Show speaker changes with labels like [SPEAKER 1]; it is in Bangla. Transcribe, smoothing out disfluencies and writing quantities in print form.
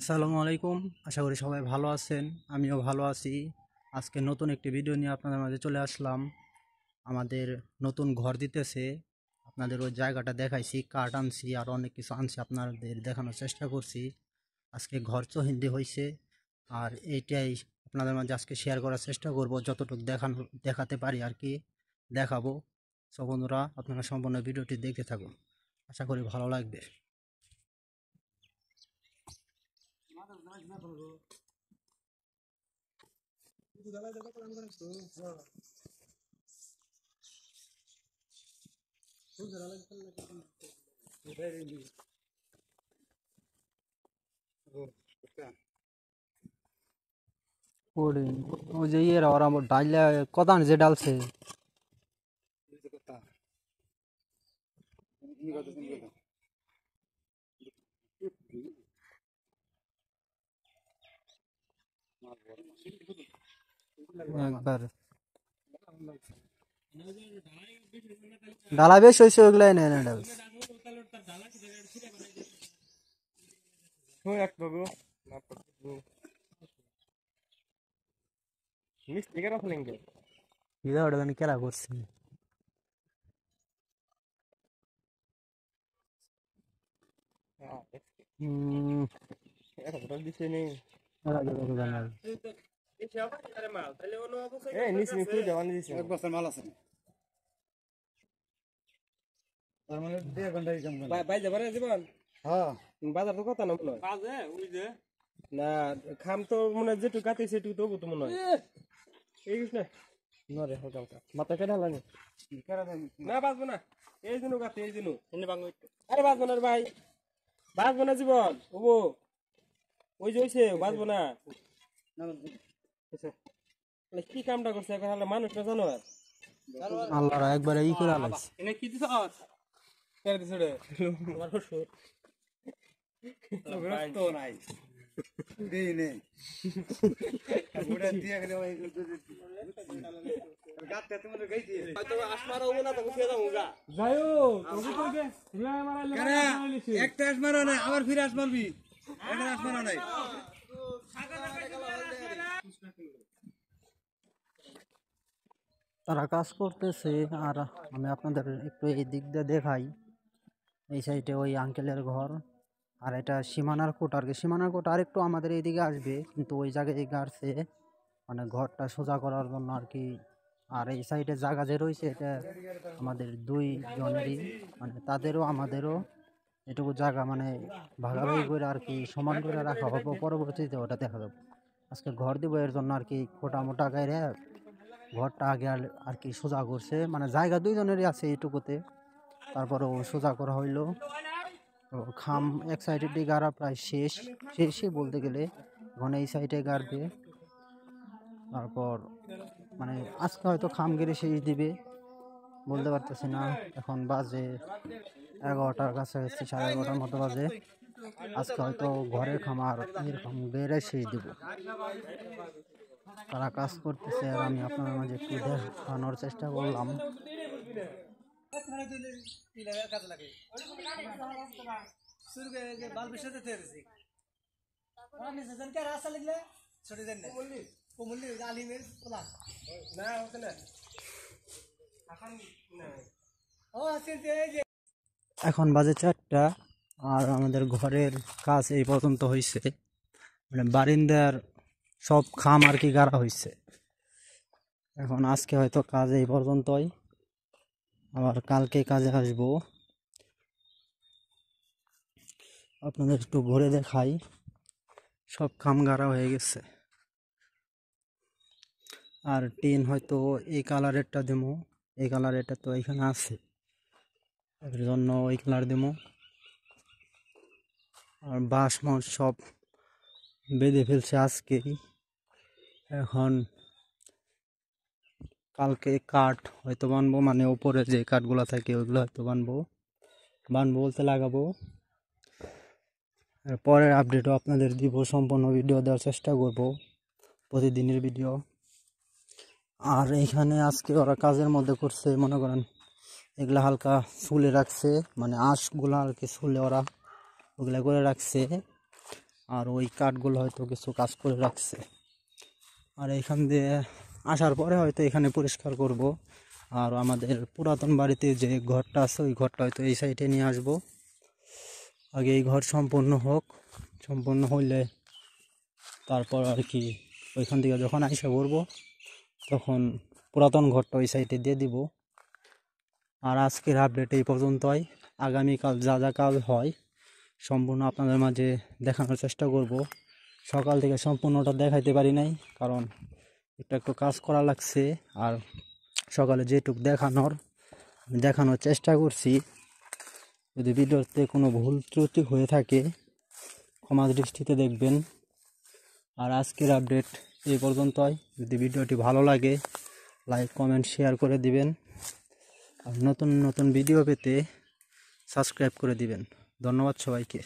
[SPEAKER 1] আসসালামু আলাইকুম। আশা করি সবাই ভালো আছেন, আমিও ভালো আছি। আজকে নতুন একটি ভিডিও নিয়ে আপনাদের মাঝে চলে আসলাম। আমাদের নতুন ঘর দিতেছে, আপনাদের ওই জায়গাটা দেখাইছি, কাঠ আনছি আর অনেক কিছু আনছি, আপনাদের দেখানোর চেষ্টা করছি। আজকে ঘর চহিন্দি হয়েছে আর এইটাই আপনাদের মাঝে আজকে শেয়ার করার চেষ্টা করব, যতটুকু দেখাতে পারি আর কি দেখাবো। সো বন্ধুরা, আপনারা সম্পূর্ণ ভিডিওটি দেখতে থাকুন, আশা করি ভালো লাগবে। ওরে, ওই যে ইয়েরা ওরা ডাইলে কদান যে ডালছে একবার ডালা বেশ হয়েছে, ওইগুলাই নেই না ডাল ইদা ওটা জানি কেলা করছে।
[SPEAKER 2] বাজার তো কথা না মনে হয় না, খাম তো মনে হয় যেটুকু কাটে সেটুকু তবু তো মনে হয় এই না নরে হালকা হালকা মাথা কেটে হালানি না বাঁচবো না। এই দিনও কাটে এই দিনও আরে বাঁচবো না রে ভাই, বাঁচবো না জীবন ওবো ওই যে হইছে বাঁচবো না। কি কামটা করছে এখন হলে মানুষ না জানো আর
[SPEAKER 1] আল্লাহরা একবারে ই করে আলাইছে।
[SPEAKER 2] এনে কি দিছ কেন দিছ রে আমার শ্বশুর তো নাই দেই নেই ওটা দিয়া গেলে ওই গাতে তুমি গইছি হয়তো আসমারা ওনা তো উঠে যাবো গা যাইও তুমি তো গে রিয়া মারালে একটা আসমারা না আবার ফিরে আসমারবি এটা আসমারা নাই
[SPEAKER 1] তারা কাজ করতেছে আর আমি আপনাদের একটু এই দিক দিয়ে দেখাই। এই সাইডে ওই আঙ্কেলের ঘর, আর এটা সীমানার কোট আর কি। সীমানার কোট আর একটু আমাদের এইদিকে আসবে, কিন্তু ওই জায়গায় গাড়ছে মানে ঘরটা সোজা করার জন্য আর কি। আর এই সাইডে জায়গা যে রয়েছে এটা আমাদের দুই জনেরই, মানে তাদেরও আমাদেরও এটুকু জায়গা মানে ভাগাভাগি করে আর কি সমান করে রাখা হবে, পরবর্তীতে ওটা দেখা যাবে। আজকে ঘর দিব এর জন্য আর কি খোটা মোটা গায়ে ঘরটা আগে আর কি সোজা করছে, মানে জায়গা দুইজনেরই আছে এইটুকুতে, তারপরে ও সোজা করা হইলো। তো খাম এক সাইডের দিকে গাড়া প্রায় শেষই বলতে গেলে, এখন এই সাইডে গাড়বে। তারপর মানে আজকে হয়তো খাম গেড়ে শেষ দিবে, বলতে পারতেছি না। এখন বাজে 11টার কাছাকাছি, 11:30টার মতো বাজে। আজকে হয়তো ঘরের খামার এরকম গেড়ে শেষ দিব। তারা কাজ করতেছে আর আমি আপনাদের মাঝে একটু দেখানোর চেষ্টা করলাম। এখন বাজে 4টা আর আমাদের ঘরের কাজ এই পর্যন্ত হয়েছে, মানে বারিন্দার সব খাম আর কি গাড়া হয়েছে। এখন আজকে হয়তো কাজ এই পর্যন্তই, আবার কালকে কাজে আসবো। আপনাদের একটু ঘুরে দেখাই, সব খাম গাড়া হয়ে গেছে। আর টিন হয়তো এই কালারেরটা দেবো, এই কালারেরটা তো এখানে আছে, এর জন্য ওই কালার দেবো। আর বাঁশ মাস সব বেঁধে ফেলছে আজকেই। এখন কালকে কাঠ হয়তো বানবো, মানে উপরে যে কাঠগুলো থাকে ওইগুলো হয়তো বানবো বলতে লাগাবো। আর পরের আপডেটও আপনাদের দিব, সম্পূর্ণ ভিডিও দেওয়ার চেষ্টা করব, প্রতিদিনের ভিডিও। আর এইখানে আজকে ওরা কাজের মধ্যে করছে, মনে করেন এগুলা হালকা শুলে রাখছে, মানে আঁশগুলো আর কি শুলে ওরা ওগুলা করে রাখছে। আর ওই কাঠগুলো হয়তো কিছু কাজ করে রাখছে। আর এখান দিয়ে আসার পরে হয়তো এখানে পরিষ্কার করব। আর আমাদের পুরাতন বাড়িতে যে ঘরটা আছে ওই ঘরটা হয়তো এই সাইডে নিয়ে আসব। আগে এই ঘর সম্পূর্ণ হোক, সম্পূর্ণ হইলে তারপর আর কি ওইখান থেকে যখন আইসা করবো তখন পুরাতন ঘরটা ওই সাইডে দিয়ে দিব। আর আজকের আপডেট এই পর্যন্তই। আগামীকাল যা যা কাজ হয় সম্পূর্ণ আপনাদের মাঝে দেখানোর চেষ্টা করব। সকাল থেকে সম্পূর্ণটা দেখাইতে পারি নাই, কারণ একটু কাজ করা লাগছে। আর সকালে যেটুক দেখানোর চেষ্টা করছি। যদি ভিডিওতে কোনো ভুল ত্রুটি হয়ে থাকে ক্ষমা দৃষ্টিতে দেখবেন। আর আজকের আপডেট এই পর্যন্তই। যদি ভিডিওটি ভালো লাগে লাইক কমেন্ট শেয়ার করে দিবেন। আর নতুন নতুন ভিডিও পেতে সাবস্ক্রাইব করে দিবেন। ধন্যবাদ সবাইকে।